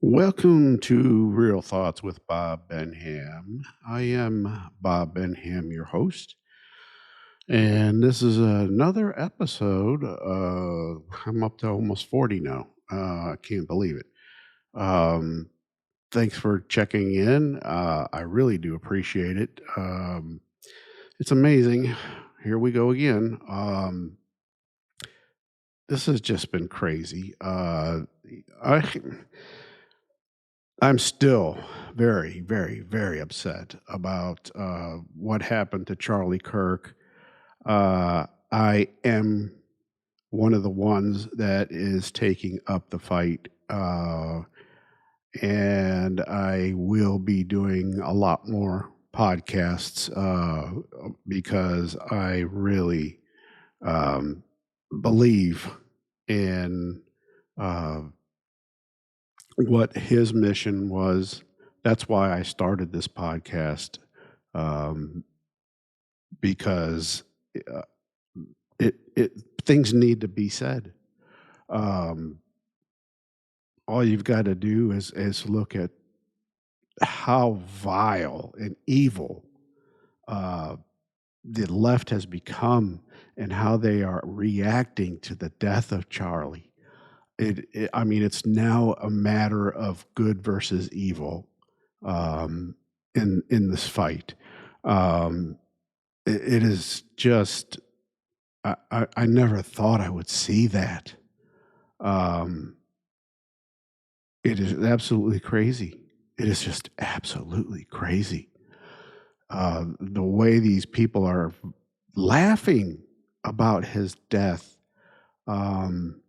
Welcome to Real Thoughts with Bob Benham. I am Bob Benham, your host, and this is another episode. I'm up to almost 40 now. I can't believe it. Um, Thanks for checking in. I really do appreciate it. It's amazing. Here we go again. This has just been crazy. I I'm still very, very, very upset about what happened to Charlie Kirk. I am one of the ones that is taking up the fight, and I will be doing a lot more podcasts because I really um, believe in. Uh, what his mission was. That's why I started this podcast, um, because uh, it things need to be said. Um, all you've got to do is look at how vile and evil uh, the left has become, and how they are reacting to the death of Charlie. I mean, it's now a matter of good versus evil um, in this fight. Um, it is just I never thought I would see that. Um, it is absolutely crazy. It is just absolutely crazy. The way these people are laughing about his death. Um,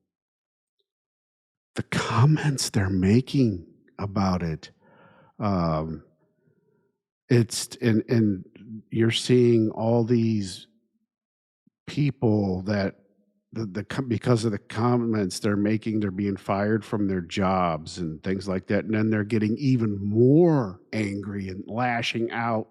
the comments they're making about it. Um, it's and you're seeing all these people that because of the comments they're making, they're being fired from their jobs and things like that, and then they're getting even more angry and lashing out,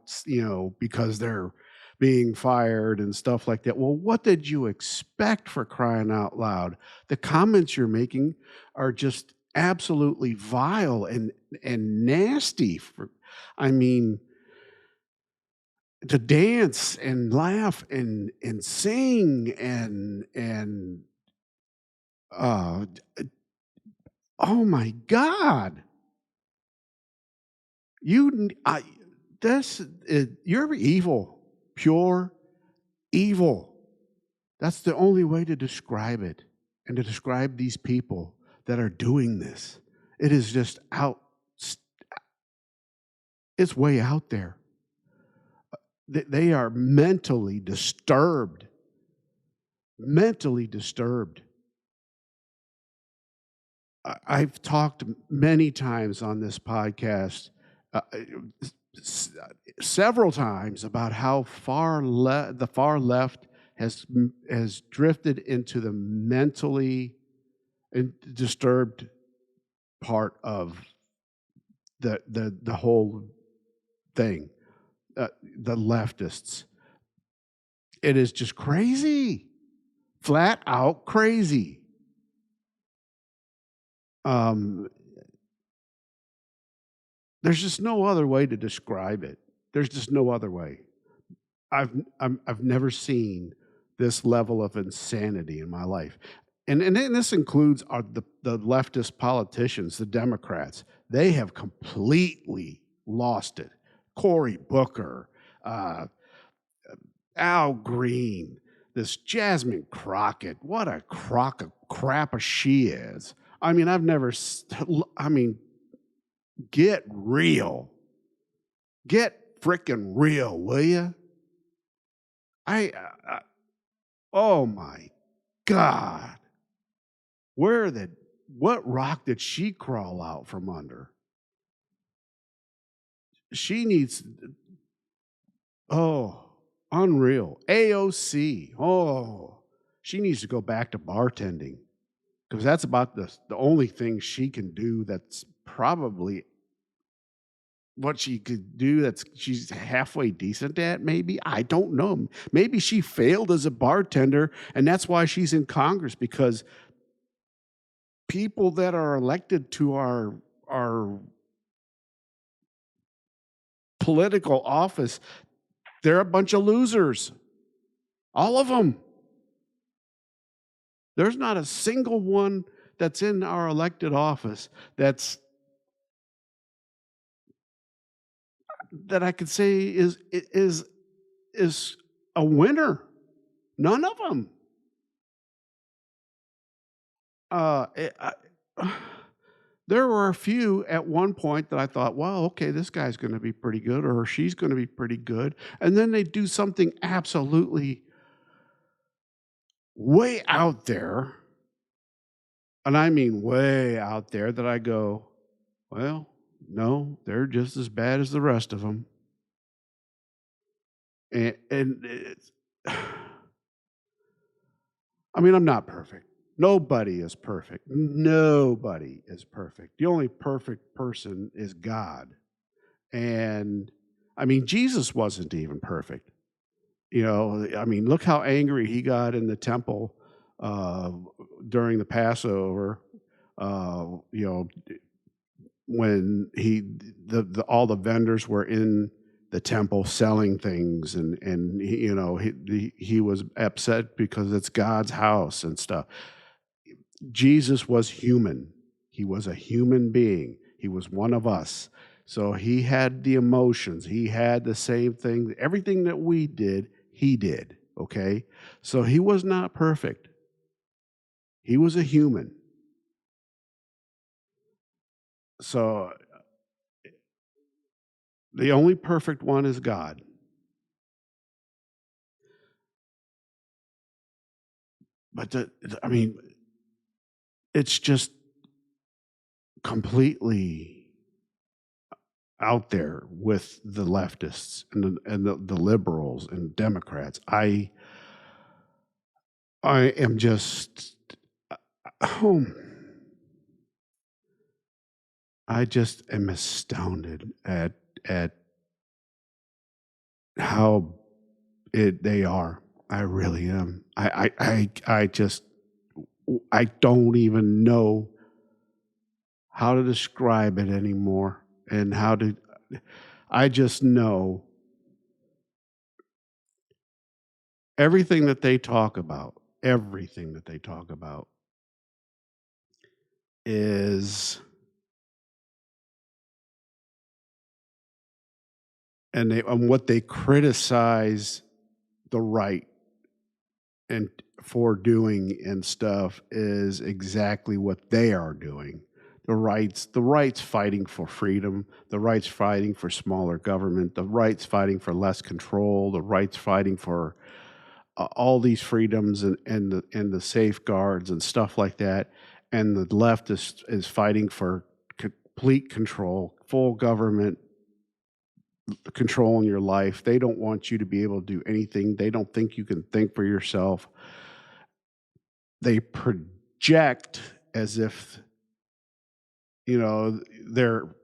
because they're being fired and stuff like that. Well, what did you expect, for crying out loud? The comments you're making are just absolutely vile and nasty. I mean, to dance and laugh and sing and uh oh my god, I this you're evil, pure evil. That's the only way to describe it, and to describe these people that are doing this. It is just it's way out there. They are mentally disturbed. I've talked many times on this podcast, several times, about how the far left has drifted into the mentally disturbed part of the whole thing. The leftists. It is just crazy, flat out crazy. Um, there's just no other way to describe it. There's just no other way. I've never seen this level of insanity in my life, and this includes the leftist politicians, the Democrats. They have completely lost it. Cory Booker, uh, Al Green, this Jasmine Crockett. What a crock of crap she is. I mean, I've never. I mean, get real. Get freaking real, will you? I oh my God. What rock did she crawl out from under? She needs, oh, unreal. AOC. Oh, she needs to go back to bartending, because that's about the only thing she can do that's probably what she could do that's she's halfway decent at. Maybe, I don't know. Maybe she failed as a bartender, and that's why she's in Congress, because people that are elected to our political office, they're a bunch of losers. All of them. There's not a single one that's in our elected office that I could say is a winner. None of them. There were a few at one point that I thought, well, okay, this guy's going to be pretty good or she's going to be pretty good. And then they do something absolutely way out there. And I mean way out there that I go, well, no, they're just as bad as the rest of them. And it's, I mean, I'm not perfect. Nobody is perfect. Nobody is perfect. The only perfect person is God. And I mean, Jesus wasn't even perfect. You know, I mean, look how angry he got in the temple uh, during the Passover. You know, when all the vendors were in the temple selling things, and you know he was upset because it's God's house and stuff. Jesus was human. He was a human being. He was one of us. So he had the emotions. He had the same thing. Everything that we did, he did. Okay? So he was not perfect. He was a human. So the only perfect one is God. But I mean, it's just completely out there with the leftists and the liberals and Democrats. I am just oh, I just am astounded at how they are. I really am. I just I don't even know how to describe it anymore and how to I just know everything that they talk about is and what they criticize the right and for doing and stuff is exactly what they are doing. The rights fighting for freedom, the rights fighting for smaller government, the rights fighting for less control, the rights fighting for all these freedoms and the safeguards and stuff like that. And the left is fighting for complete control, full government control in your life. They don't want you to be able to do anything. They don't think you can think for yourself. They project as if, you know, they're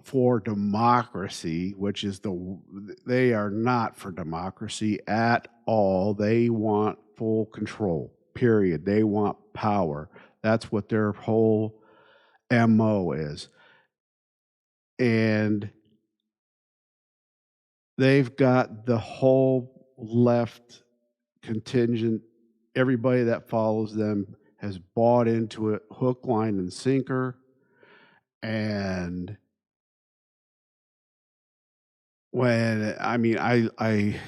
for democracy, which is they are not for democracy at all. They want full control, period. They want power. That's what their whole MO is. And they've got the whole left contingent, everybody that follows them has bought into it hook, line, and sinker. And when I mean I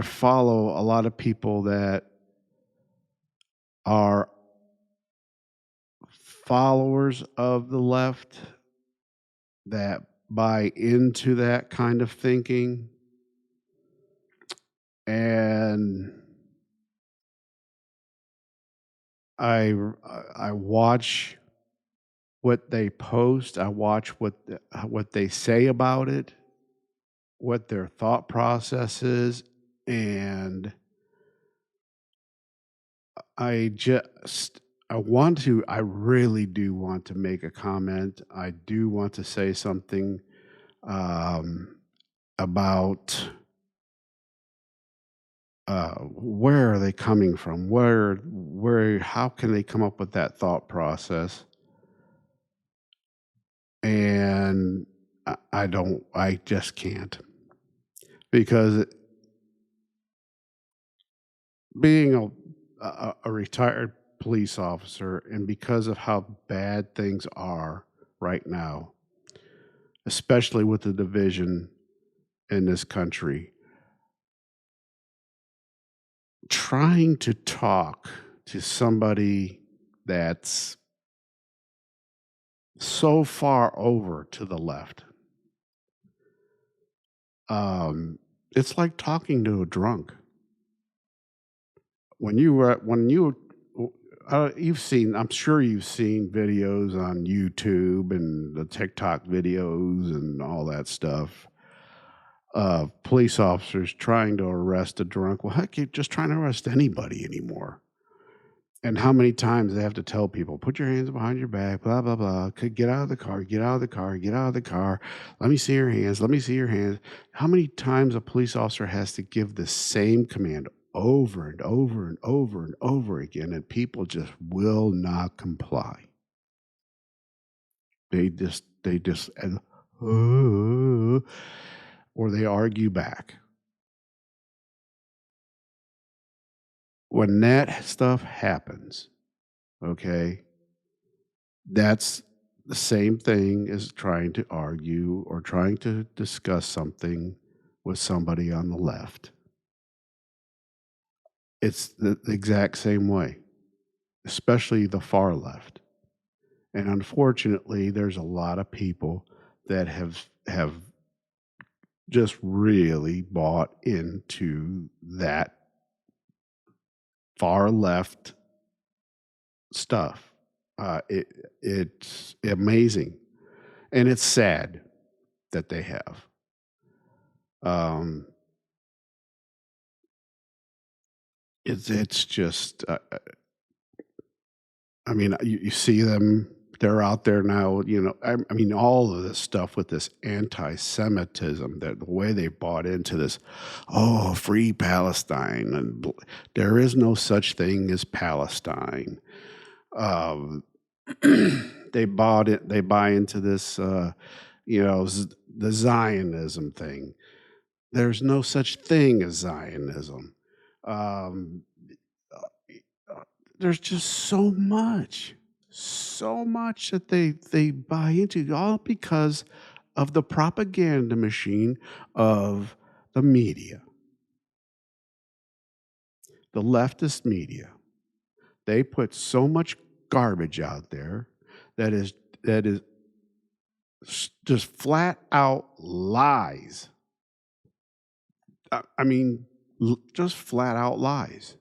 follow a lot of people that are followers of the left that buy into that kind of thinking. And I I watch what they post. I watch what they say about it, what their thought process is, and I just I really do want to make a comment. I do want to say something um, about where are they coming from? How can they come up with that thought process? And I just can't, because being a retired police officer, and because of how bad things are right now, especially with the division in this country, trying to talk to somebody that's so far over to the left, um, it's like talking to a drunk. You've seen, I'm sure you've seen videos on YouTube and the TikTok videos and all that stuff of police officers trying to arrest a drunk. Well, heck, you're just trying to arrest anybody anymore. And how many times they have to tell people, put your hands behind your back, blah, blah, blah. Get out of the car, get out of the car, get out of the car. Let me see your hands, let me see your hands. How many times a police officer has to give the same command over and over and over and over again, and people just will not comply. And, or they argue back. When that stuff happens, okay, that's the same thing as trying to argue or trying to discuss something with somebody on the left. It's the exact same way, especially the far left. And unfortunately, there's a lot of people that have just really bought into that far left stuff. It's amazing, and it's sad that they have. Um, it's just, I mean, you see them. They're out there now. I mean, all of this stuff with this anti-Semitism, that the way they bought into this, oh, free Palestine, and there is no such thing as Palestine. Um, they bought it. They buy into this, the Zionism thing. There's no such thing as Zionism. Um, there's just so much that they buy into, all because of the propaganda machine of the media, the leftist media. They put so much garbage out there that is just flat out lies. I mean, just flat out lies.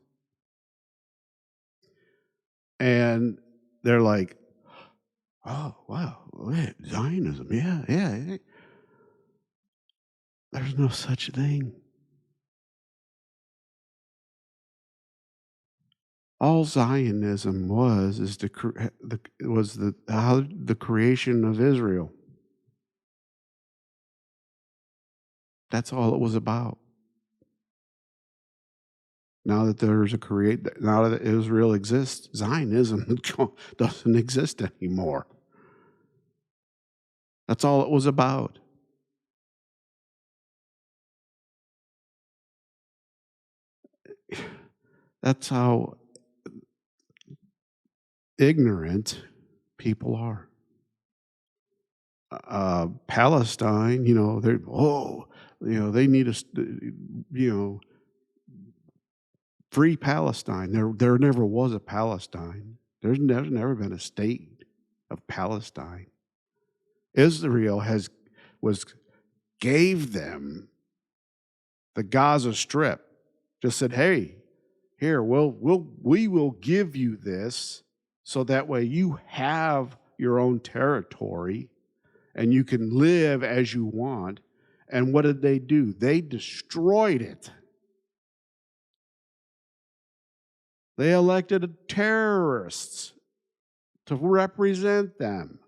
And they're like, oh, wow, Zionism, yeah, yeah. There's no such thing. All Zionism was the creation of Israel. That's all it was about. Now that Israel exists, Zionism doesn't exist anymore. That's all it was about. That's how ignorant people are. Palestine, they need free Palestine. There never was a Palestine. There's never been a state of Palestine. Israel gave them the Gaza Strip. Just said, hey, here, we will give you this, so that way you have your own territory and you can live as you want. And what did they do? They destroyed it. They elected terrorists to represent them.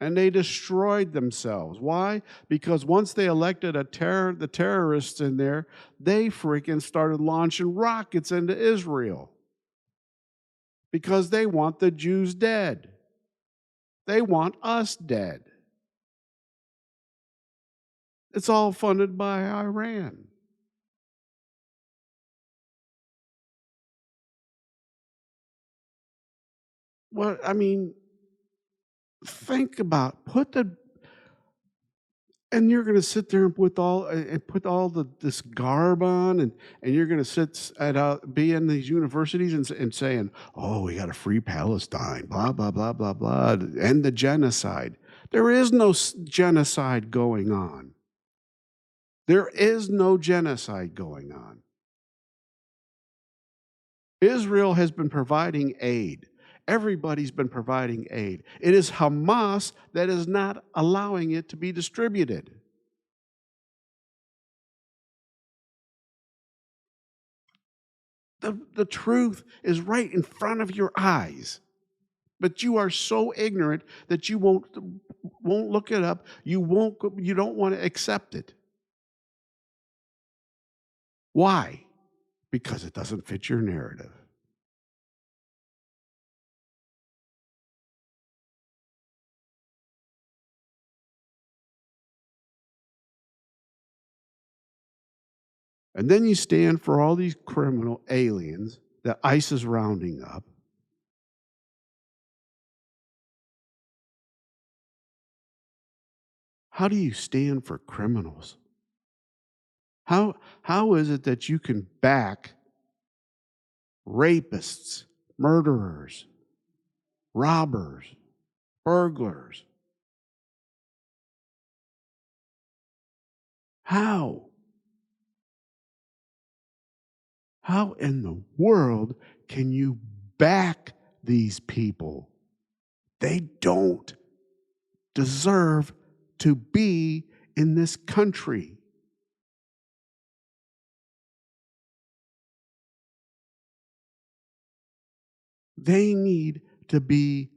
And they destroyed themselves. Why? Because once they elected the terrorists in there, they freaking started launching rockets into Israel because they want the Jews dead. They want us dead. It's all funded by Iran. Well, I mean, think about put the and you're gonna sit there and put all this garb on, and you're gonna be in these universities and saying, "Oh, we got to free Palestine, blah blah blah blah blah, end the genocide." There is no genocide going on. There is no genocide going on. Israel has been providing aid. Everybody's been providing aid. It is Hamas that is not allowing it to be distributed. The truth is right in front of your eyes. But you are so ignorant that you won't look it up. You don't want to accept it. Why? Because it doesn't fit your narrative. And then you stand for all these criminal aliens that ICE is rounding up. How do you stand for criminals? How is it that you can back rapists, murderers, robbers, burglars? How? How in the world can you back these people? They don't deserve to be in this country. They need to be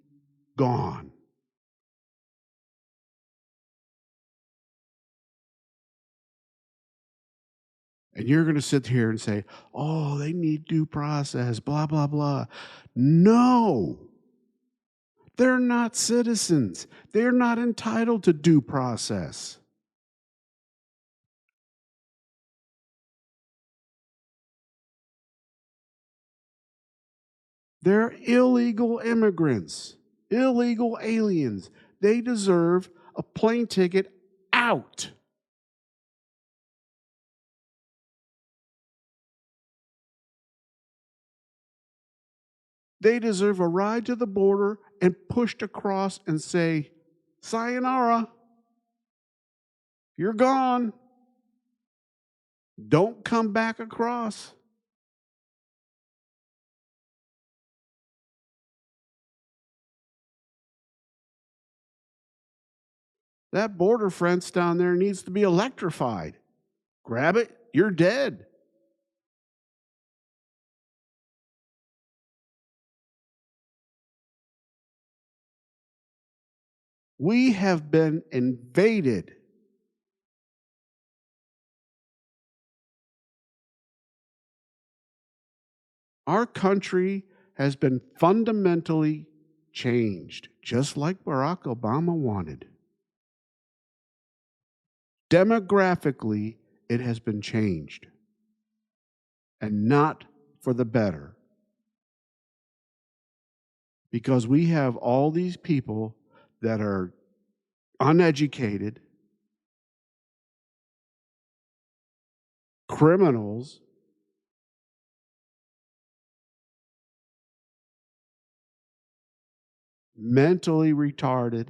gone. And you're going to sit here and say, oh, they need due process, blah, blah, blah. No, they're not citizens. They're not entitled to due process. They're illegal immigrants, illegal aliens. They deserve a plane ticket out. They deserve a ride to the border and pushed across and say, sayonara, you're gone. Don't come back across. That border fence down there needs to be electrified. Grab it, you're dead. We have been invaded. Our country has been fundamentally changed, just like Barack Obama wanted. Demographically, it has been changed, and not for the better. Because we have all these people that are uneducated, criminals, mentally retarded,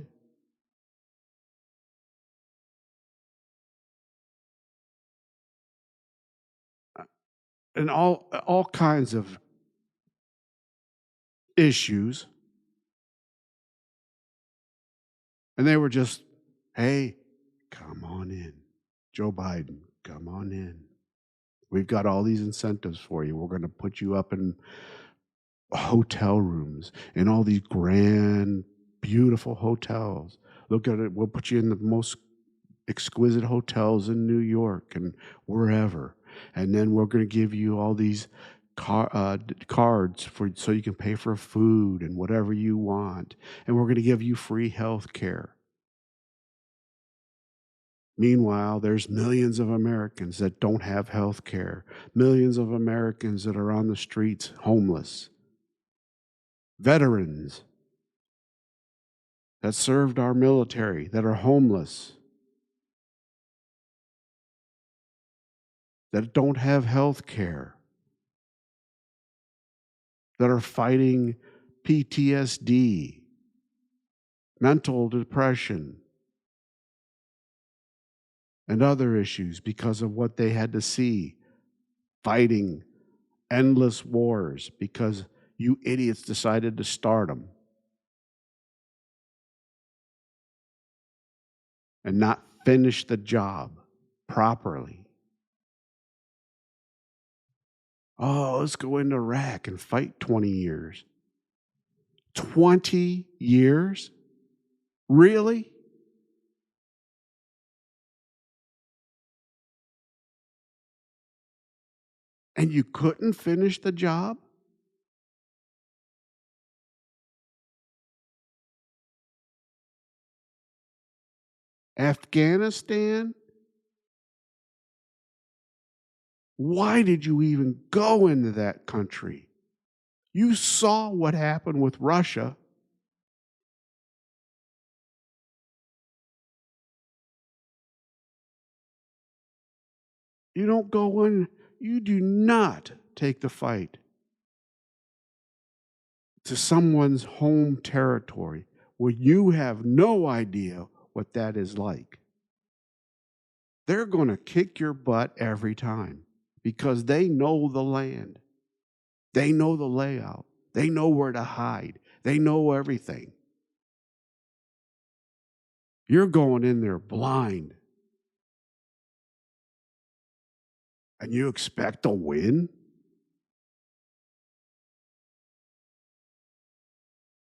and all kinds of issues. And they were just, hey, come on in. Joe Biden, come on in. We've got all these incentives for you. We're going to put you up in hotel rooms in all these grand, beautiful hotels. Look at it. We'll put you in the most exquisite hotels in New York and wherever. And then we're going to give you all these cards for so you can pay for food and whatever you want, and we're going to give you free health care. Meanwhile, there's millions of Americans that don't have health care, millions of Americans that are on the streets homeless, veterans that served our military that are homeless, that don't have health care, that are fighting PTSD, mental depression, and other issues because of what they had to see, fighting endless wars because you idiots decided to start them and not finish the job properly. Oh, let's go into Iraq and fight 20 years. 20 years? Really? And you couldn't finish the job? Afghanistan? Why did you even go into that country? You saw what happened with Russia. You don't go in, you do not take the fight to someone's home territory where you have no idea what that is like. They're going to kick your butt every time because they know the land. They know the layout. They know where to hide. They know everything. You're going in there blind. And you expect to win?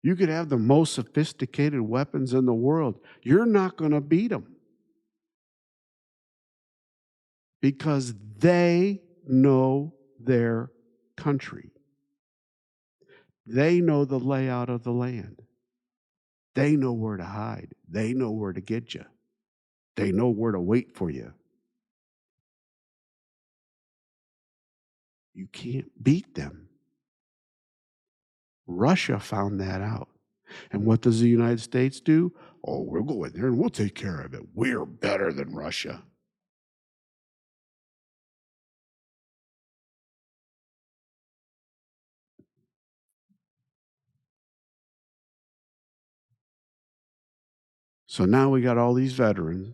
You could have the most sophisticated weapons in the world. You're not going to beat them because they know their country. They know the layout of the land. They know where to hide. They know where to get you. They know where to wait for you. You can't beat them. Russia found that out. And what does the United States do? Oh, we'll go in there and we'll take care of it. We're better than Russia. So now we got all these veterans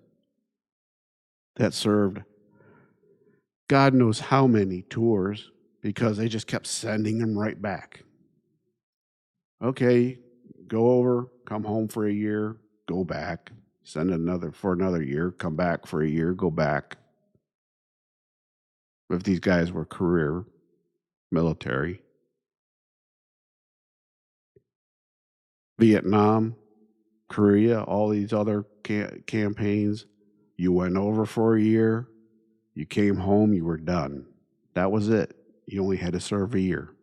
that served God knows how many tours because they just kept sending them right back. Okay, go over, come home for a year, go back, send another for another year, come back for a year, go back. If these guys were career military, Vietnam, Korea, all these other campaigns, you went over for a year, you came home, you were done. That was it. You only had to serve a year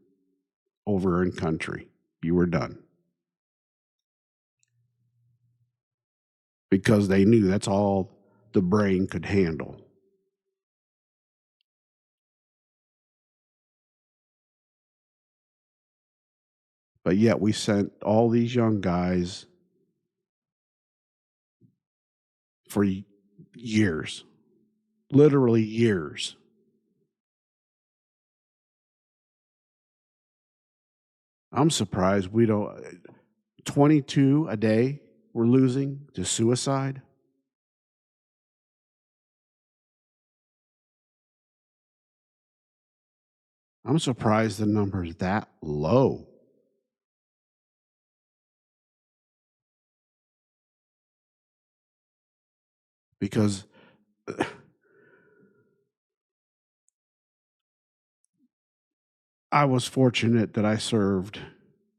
over in country. You were done. Because they knew that's all the brain could handle. But yet we sent all these young guys for years, literally years. I'm surprised we don't, 22 a day we're losing to suicide. I'm surprised the number is that low. Because I was fortunate that I served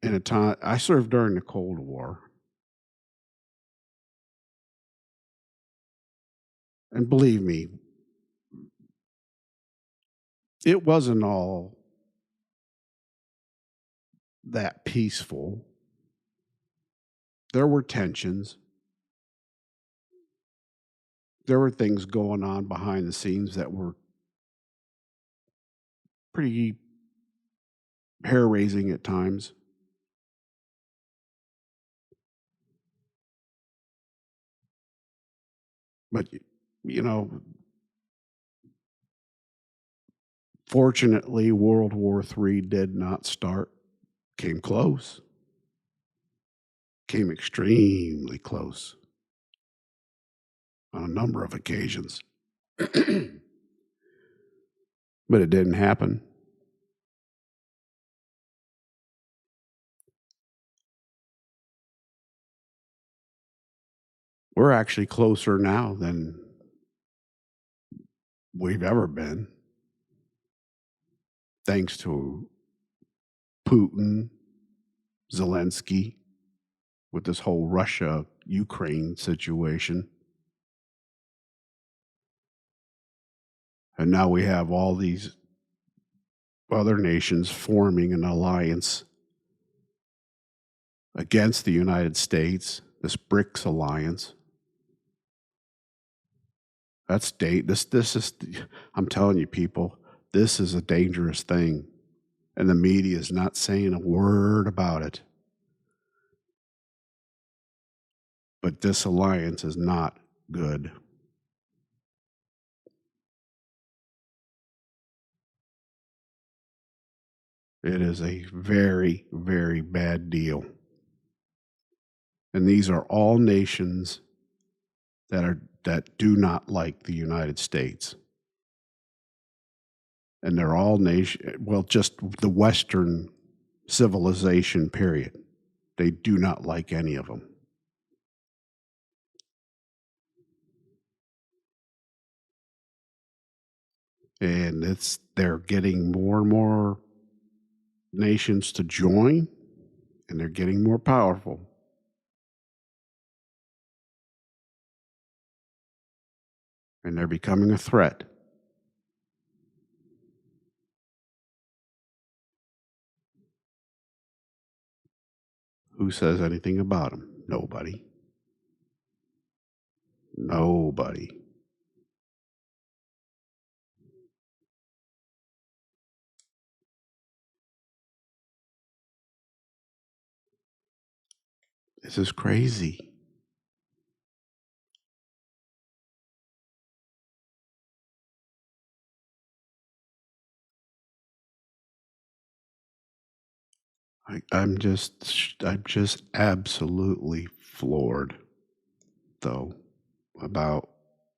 I served during the Cold War. And believe me, it wasn't all that peaceful. There were tensions. There were things going on behind the scenes that were pretty hair raising at times. But, you know, fortunately, World War III did not start. Came close, came extremely close on a number of occasions. But it didn't happen. We're actually closer now than we've ever been, thanks to Putin, Zelensky, with this whole Russia Ukraine situation. And now we have all these other nations forming an alliance against the United States, this BRICS alliance. That's this is I'm telling you people, this is a dangerous thing. And the media is not saying a word about it. But this alliance is not good. It is a very, very bad deal. And these are all nations that do not like the United States. And they're all just the Western civilization, period. They do not like any of them. And they're getting more and more nations to join, and they're getting more powerful. And they're becoming a threat. Who says anything about them? Nobody. Nobody. This is crazy. I'm just absolutely floored, though, about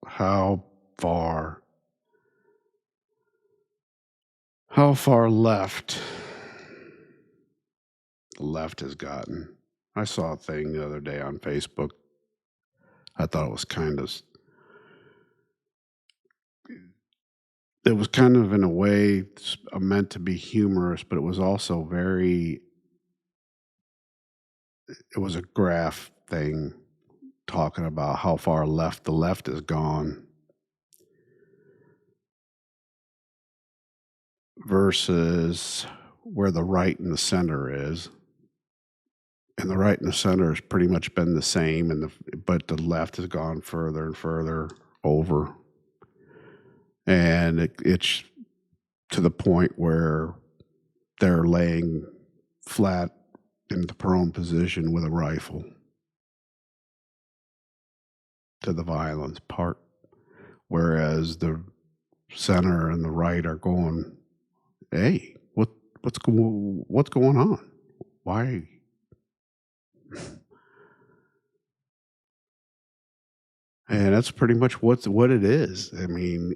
how far left the left has gotten. I saw a thing the other day on Facebook. I thought it was kind of in a way meant to be humorous, but it was also it was a graph thing talking about how far left the left has gone versus where the right and the center is. And the right and the center has pretty much been the same, but the left has gone further and further over. And it's to the point where they're laying flat in the prone position with a rifle to the violence part, whereas the center and the right are going, "Hey, what's going on? Why?" And that's pretty much what it is. I mean,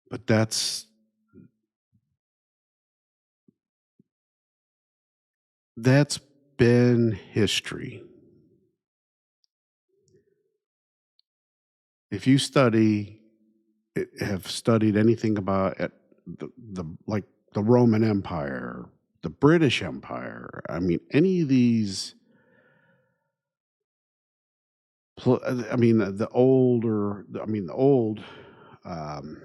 but that's been history. If you have studied anything about the like the Roman Empire, the British Empire, I mean, any of these, I mean, the old, um,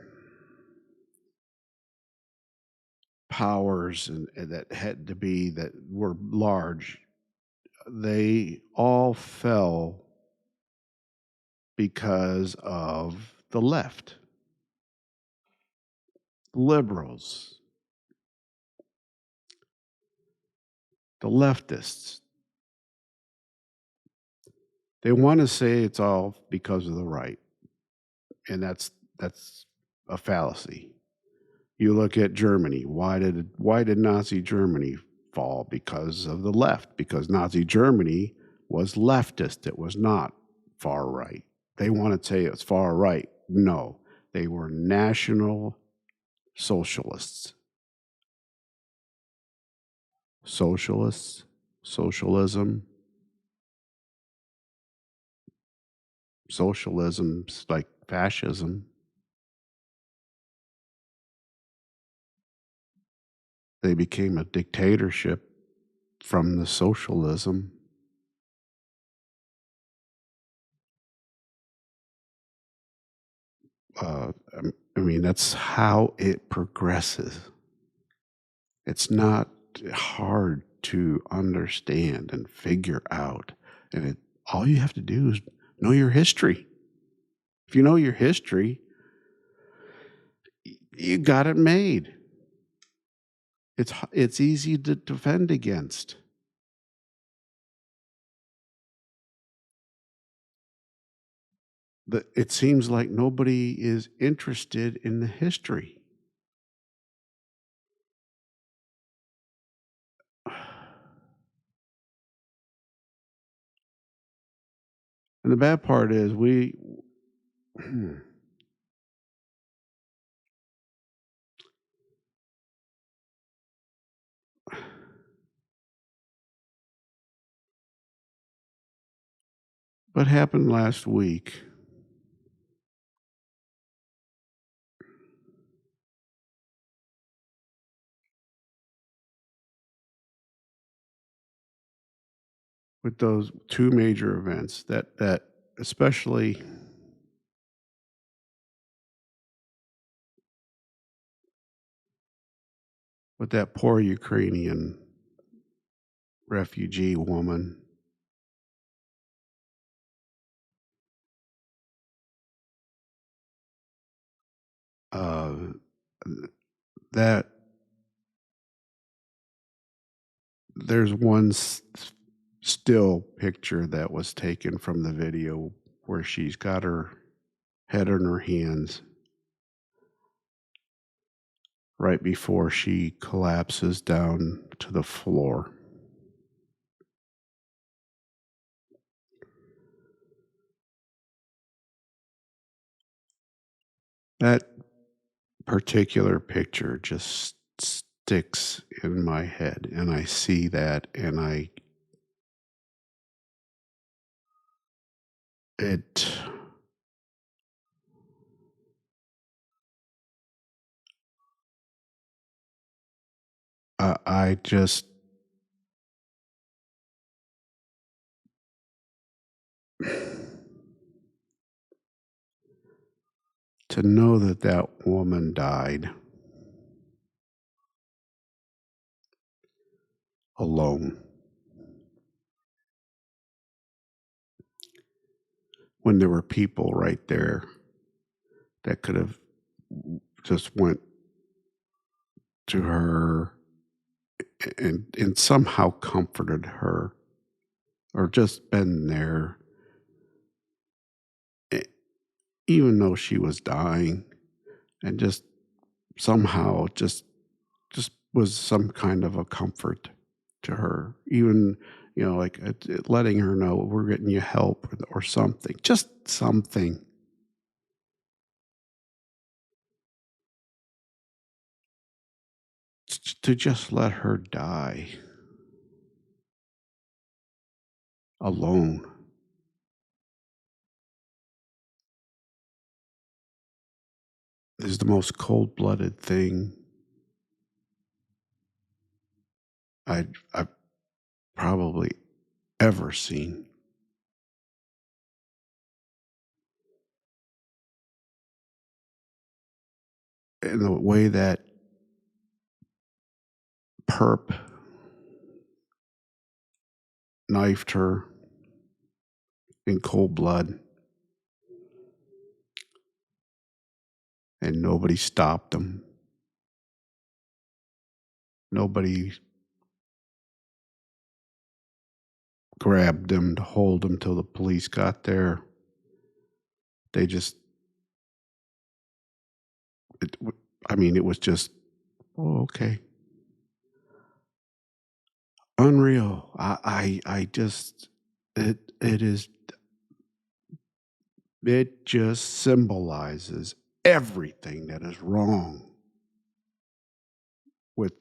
powers and that had to be that were large, they all fell because of the left, liberals, the leftists. They want to say it's all because of the right, and that's a fallacy. You look at Germany. Why did Nazi Germany fall? Because of the left. Because Nazi Germany was leftist. It was not far right. They want to say it's far right. No, they were national socialists. Socialists, socialism, socialism's like fascism. They became a dictatorship from the socialism. Uh, I mean, that's how it progresses. It's not hard to understand and figure out. And all you have to do is know your history. If you know your history, you got it made. It's easy to defend against. It seems like nobody is interested in the history. And the bad part is what happened last week with those two major events that especially with that poor Ukrainian refugee woman. Uh, that there's one still picture that was taken from the video where she's got her head in her hands right before she collapses down to the floor. That particular picture just sticks in my head, and I see that, and it I just to know that that woman died alone when there were people right there that could have just went to her and somehow comforted her or just been there e- even though she was dying and just somehow just was some kind of a comfort to her, even like letting her know we're getting you help or something, just something. To just let her die alone is the most cold-blooded thing I've probably ever seen. And the way that perp knifed her in cold blood, and nobody stopped him. Nobody grabbed him to hold him till the police got there. They just, it, I mean, it was just, oh, okay. Unreal. I just, it is, it just symbolizes everything that is wrong with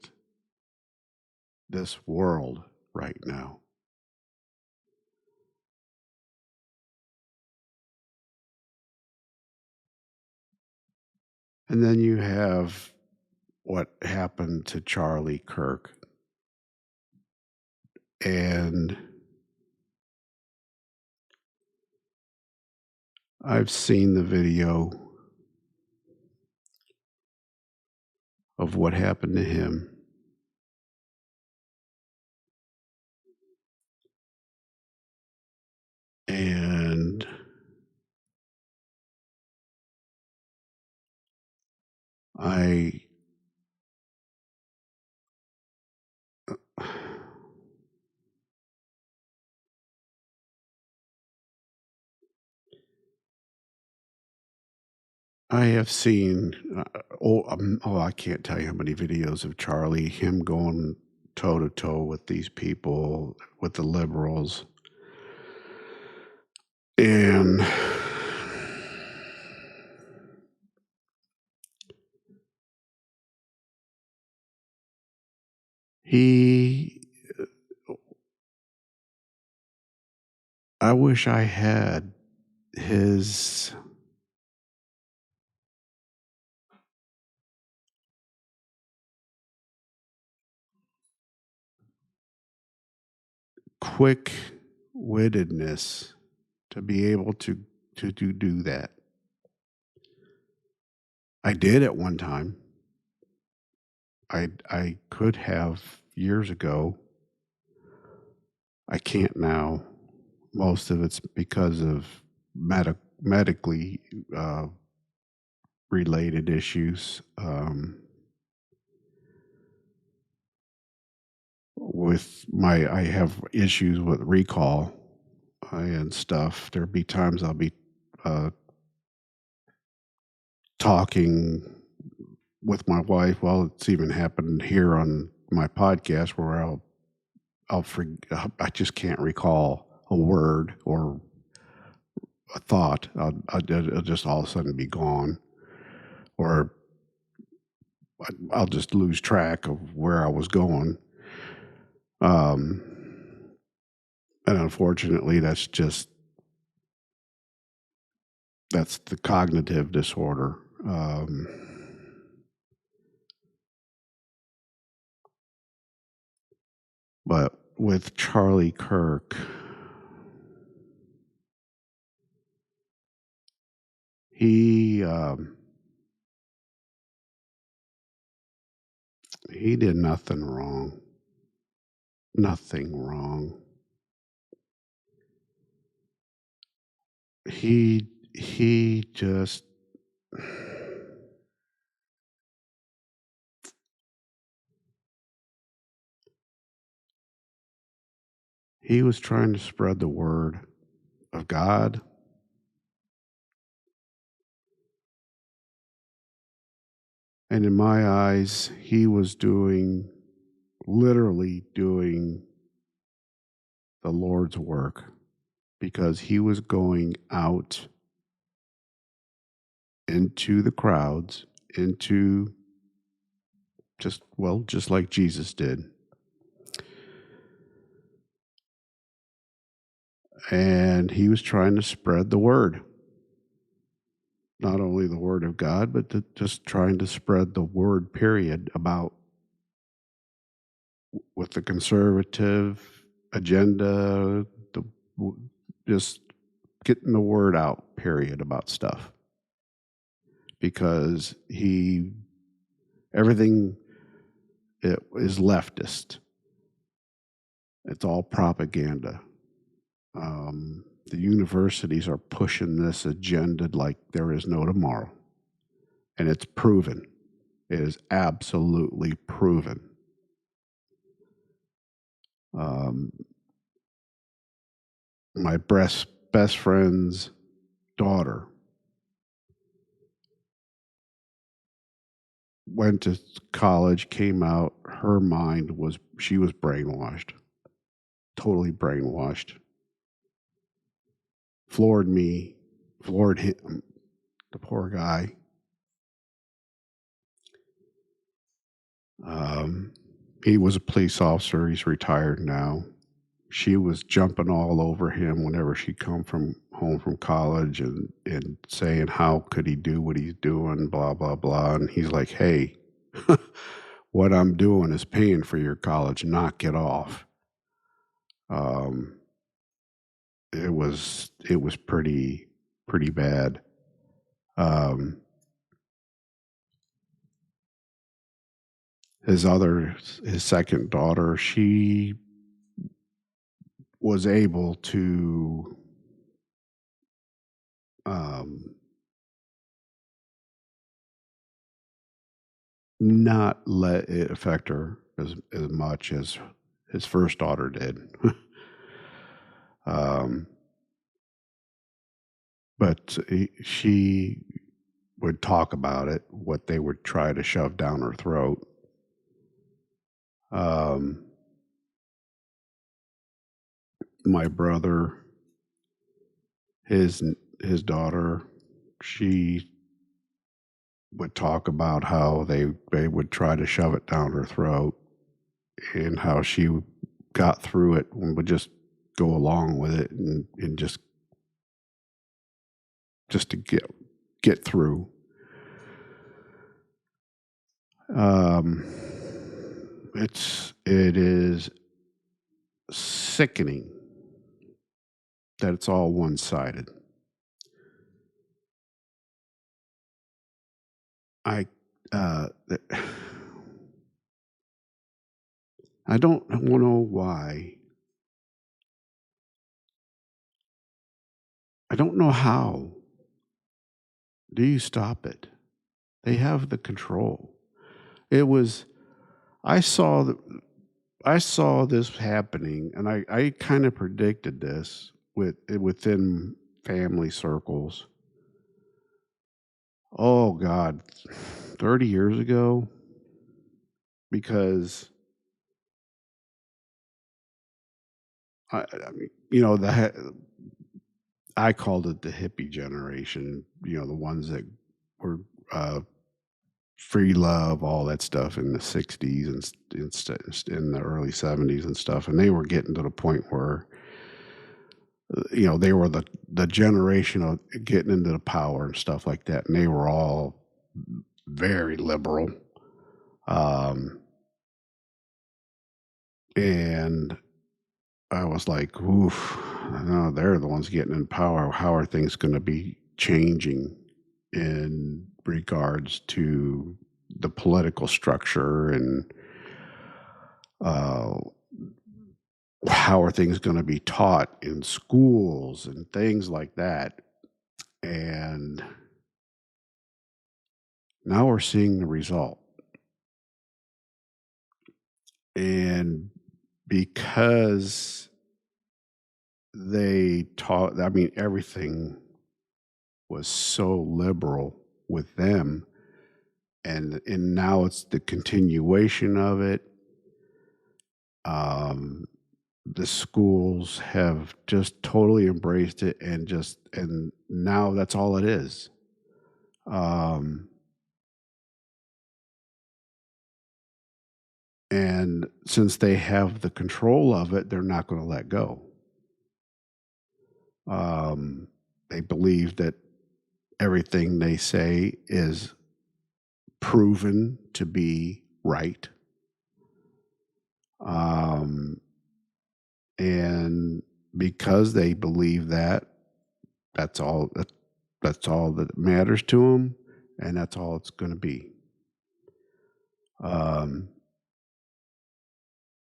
this world right now. And then you have what happened to Charlie Kirk. And I've seen the video of what happened to him. And I have seen, I can't tell you how many videos of Charlie, him going toe to toe with these people, with the liberals. And I wish I had his quick-wittedness to be able to do that. I did at one time. I could have years ago. I can't now. Most of it's because of medically related issues. I have issues with recall and stuff. There'll be times I'll be talking with my wife. Well, it's even happened here on my podcast where I just can't recall a word or a thought. I'll just all of a sudden be gone, or I'll just lose track of where I was going. And unfortunately, that's the cognitive disorder. But with Charlie Kirk, he did nothing wrong. Nothing wrong. He just he was trying to spread the word of God. And in my eyes, he was literally doing the Lord's work, because he was going out into the crowds, into just like Jesus did. And he was trying to spread the word. Not only the word of God, but just trying to spread the word, period, about with the conservative agenda, just getting the word out, period, about stuff. Because everything it is leftist. It's all propaganda. The universities are pushing this agenda like there is no tomorrow, and it's proven. It is absolutely proven. Um, my best friend's daughter went to college, came out. Her mind was she was brainwashed, totally brainwashed. Floored me, floored him, the poor guy. Um, he was a police officer. He's retired now. She was jumping all over him whenever she come from home from college and saying how could he do what he's doing, blah blah blah. And he's like, "Hey, what I'm doing is paying for your college. Knock it off." Um, it was pretty bad. Um, his second daughter, she was able to um, not let it affect her as much as his first daughter did. um, but she would talk about it, what they would try to shove down her throat. Um, my brother, his his daughter, she would talk about how they would try to shove it down her throat and how she got through it and would just go along with it and just to get through. Um, it is sickening that it's all one sided. I uh, I don't know why. I don't know how. Do you stop it? They have the control. It was I saw the I saw this happening, and I kind of predicted this within family circles. Oh God, 30 years ago, because I mean, I called it the hippie generation. The ones that were uh, free love, all that stuff in the '60s and in the early '70s and stuff, and they were getting to the point where they were the generation of getting into the power and stuff like that, and they were all very liberal. Um, and I was like, oof, no, they're the ones getting in power. How are things going to be changing in regards to the political structure and uh, how are things going to be taught in schools and things like that? And now we're seeing the result. And because they taught, I mean, everything was so liberal with them, and now it's the continuation of it. Um, the schools have just totally embraced it, and now that's all it is. Um, and since they have the control of it, they're not going to let go. Um, they believe that everything they say is proven to be right. Um, and because they believe that, that's all that's all that matters to them, and that's all it's going to be. Um,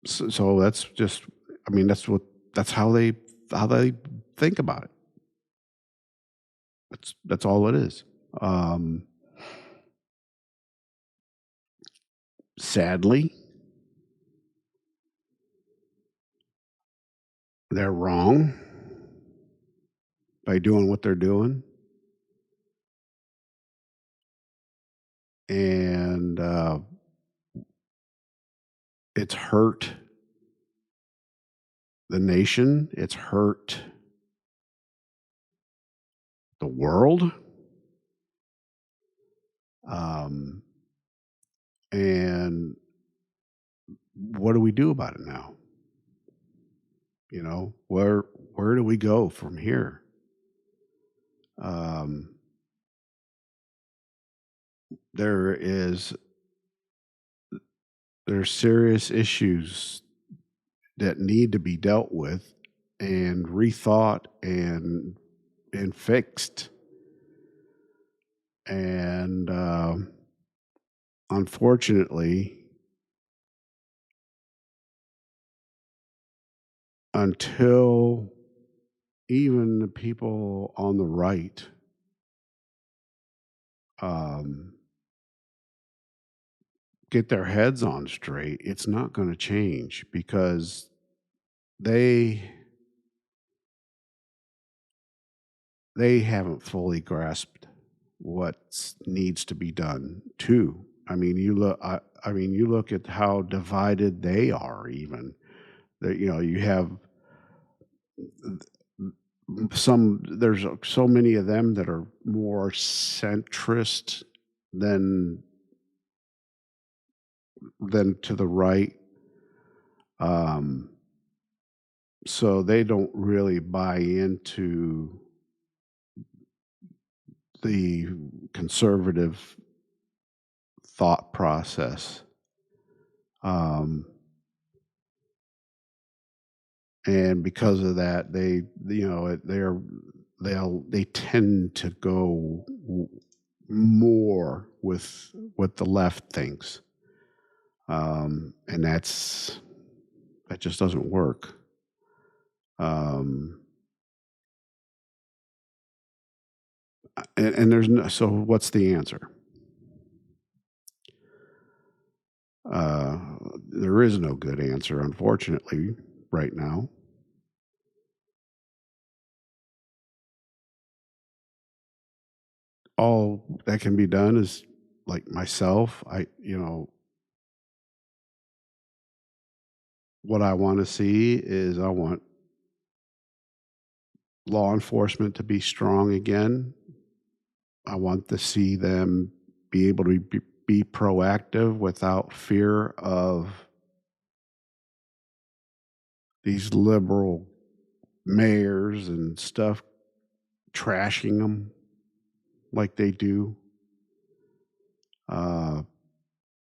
So that's just, I mean, that's how they think about it. That's all it is. Um, Sadly, they're wrong by doing what they're doing, and it's hurt the nation. It's hurt the world. Um, and what do we do about it now? You know, where do we go from here? Um, there is there's serious issues that need to be dealt with and rethought and fixed. And unfortunately, until even the people on the right um, get their heads on straight, it's not going to change because they they haven't fully grasped what needs to be done too. I mean, I mean, you look at how divided they are. Even that, you know, you have some. There's so many of them that are more centrist than to the right. Um, so they don't really buy into the conservative thought process. Um, and because of that, they tend to go more with what the left thinks, and that just doesn't work. Um, and there's no, so what's the answer? Uh, there is no good answer, unfortunately, right now. All that can be done is, like myself, what I want to see is I want law enforcement to be strong again. I want to see them be able to be proactive without fear of these liberal mayors and stuff trashing them like they do. Uh,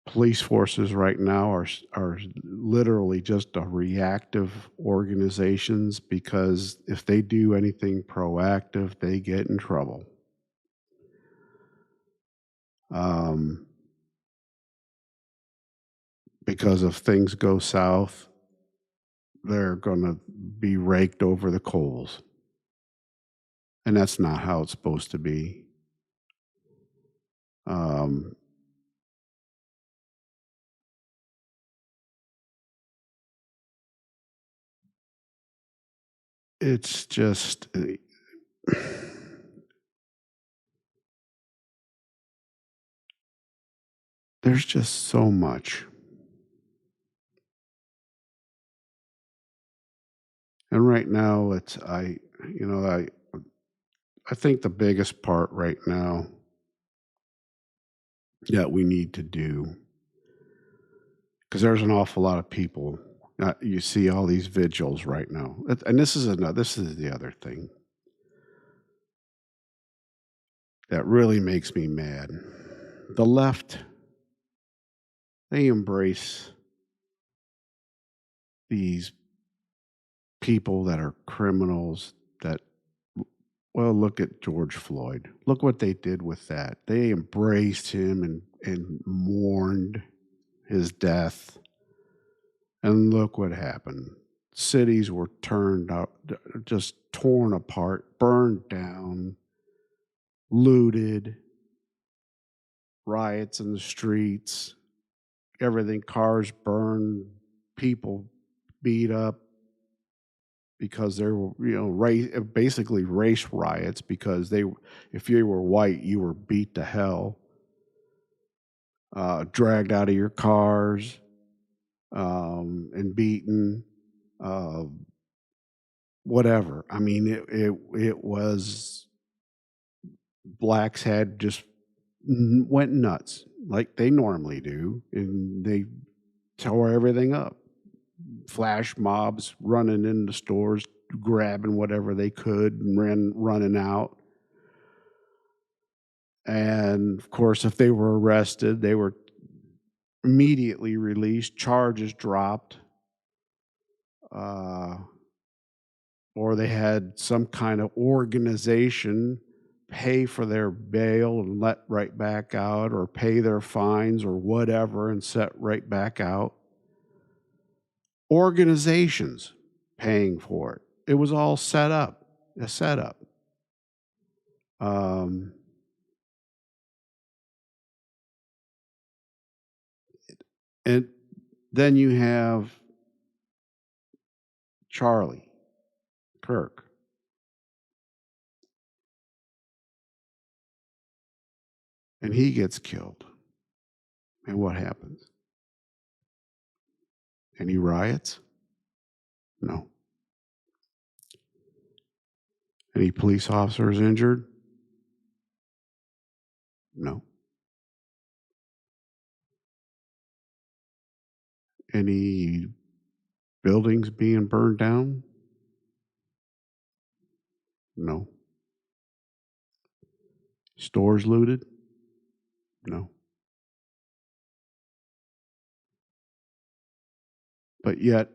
Police forces right now are literally just a reactive organizations because if they do anything proactive, they get in trouble. Um, because if things go south, they're going to be raked over the coals, and that's not how it's supposed to be. Um, it's just there's just so much. And right now, you know, I think the biggest part right now that we need to do, because there's an awful lot of people. You see all these vigils right now, and this is the other thing that really makes me mad. The left, they embrace these people that are criminals. That, well, look at George Floyd. Look what they did with that. They embraced him and mourned his death. And look what happened. Cities were turned out, just torn apart, burned down, looted, riots in the streets, everything, cars burned, people beat up because there were, basically race riots because if you were white, you were beat to hell, dragged out of your cars, and beaten, uh, whatever. I mean, it was, blacks had just went nuts like they normally do, and they tore everything up. Flash mobs running into stores, grabbing whatever they could, and running out. And of course, if they were arrested, they were immediately released, charges dropped, uh, or they had some kind of organization pay for their bail and let right back out, or pay their fines or whatever and set right back out. Organizations paying for it. It was all set up, a setup. Um, and then you have Charlie Kirk. And he gets killed. And what happens? Any riots? No. Any police officers injured? No. Any buildings being burned down? No. Stores looted? No. But yet,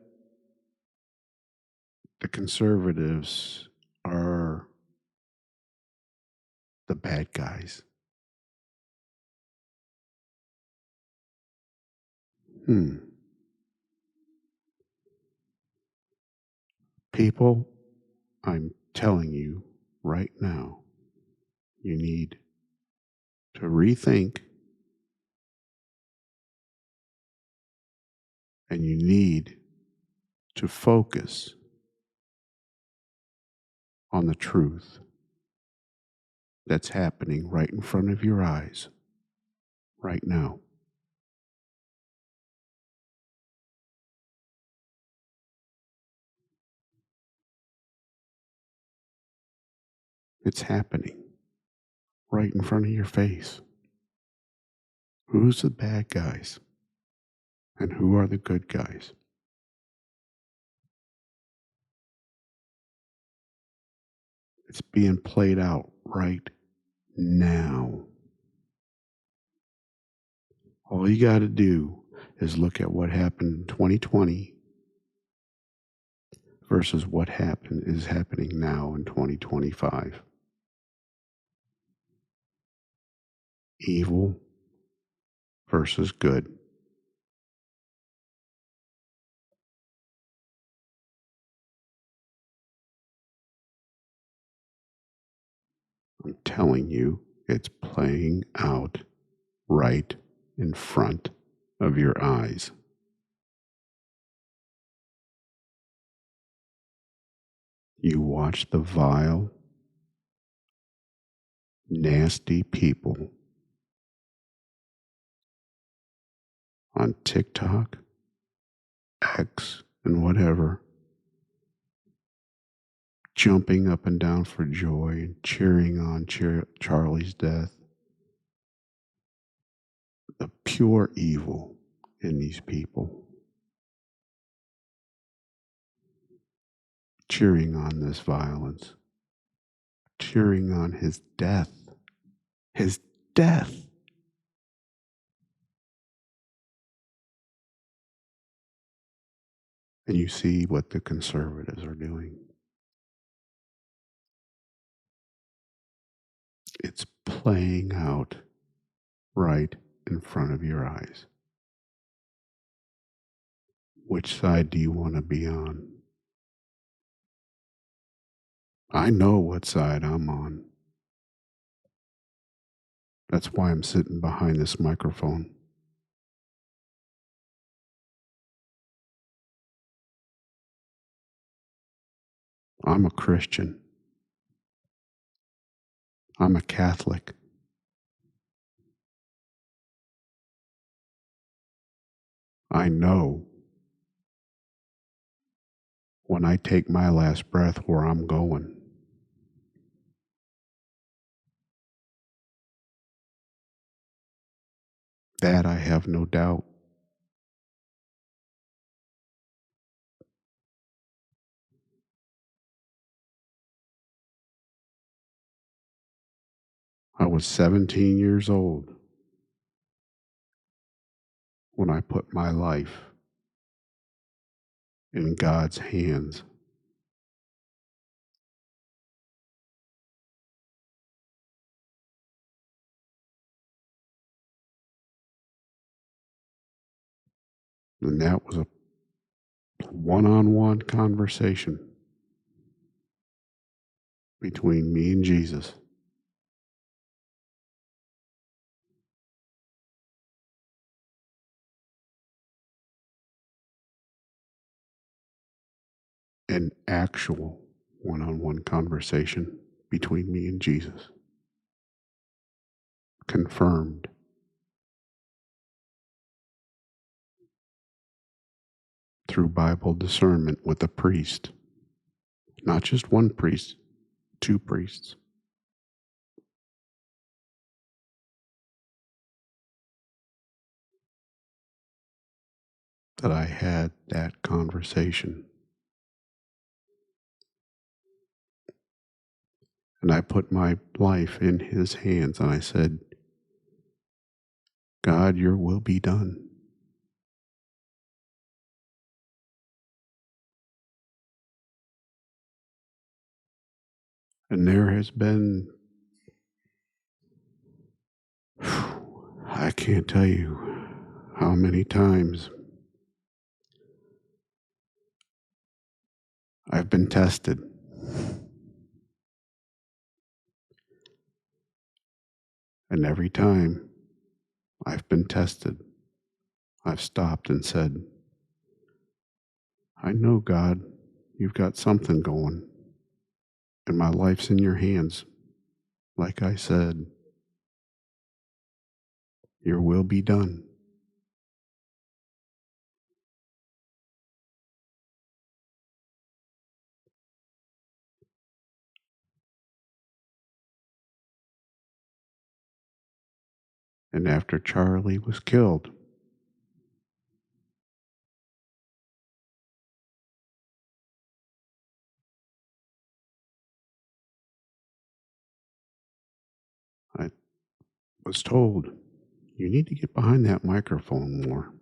the conservatives are the bad guys. People, I'm telling you right now, you need to rethink, and you need to focus on the truth that's happening right in front of your eyes right now. It's happening right in front of your face. Who's the bad guys and who are the good guys? It's being played out right now. All you got to do is look at what happened in 2020 versus what is happening now in 2025. Evil versus good. I'm telling you, it's playing out right in front of your eyes. You watch the vile, nasty people on TikTok, X, and whatever, jumping up and down for joy and cheering on Charlie's death. The pure evil in these people, cheering on this violence, cheering on his death. His death. And you see what the conservatives are doing. It's playing out right in front of your eyes. Which side do you want to be on? I know what side I'm on. That's why I'm sitting behind this microphone. I'm a Christian. I'm a Catholic. I know when I take my last breath where I'm going. That I have no doubt. I was 17 years old when I put my life in God's hands. And that was a one-on-one conversation between me and Jesus. An actual one-on-one conversation between me and Jesus. Confirmed. Through Bible discernment with a priest. Not just one priest, two priests. That I had that conversation. And I put my life in his hands and I said, God, your will be done. And there has been, I can't tell you how many times I've been tested. And every time I've been tested, I've stopped and said, I know, God, you've got something going, and my life's in your hands. Like I said, your will be done. And after Charlie was killed, I was told, you need to get behind that microphone more.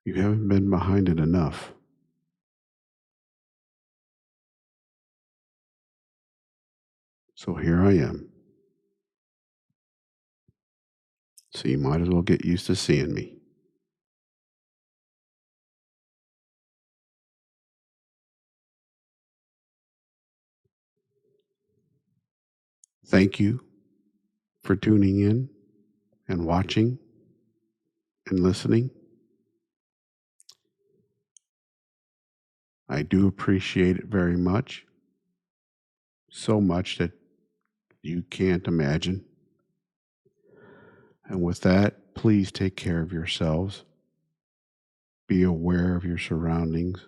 You haven't been behind it enough. So here I am. So you might as well get used to seeing me. Thank you for tuning in and watching and listening. I do appreciate it very much. So much that you can't imagine. And with that, please take care of yourselves. Be aware of your surroundings.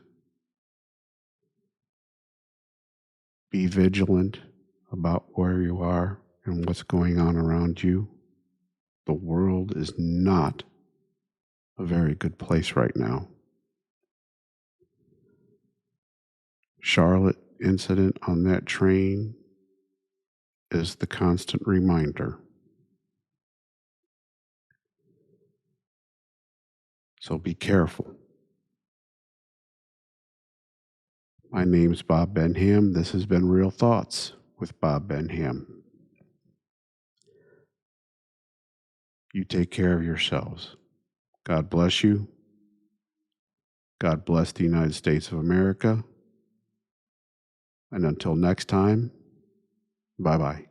Be vigilant about where you are and what's going on around you. The world is not a very good place right now. Charlotte incident on that train is the constant reminder. So be careful. My name's Bob Benham. This has been Real Thoughts with Bob Benham. You take care of yourselves. God bless you. God bless the United States of America. And until next time, bye bye.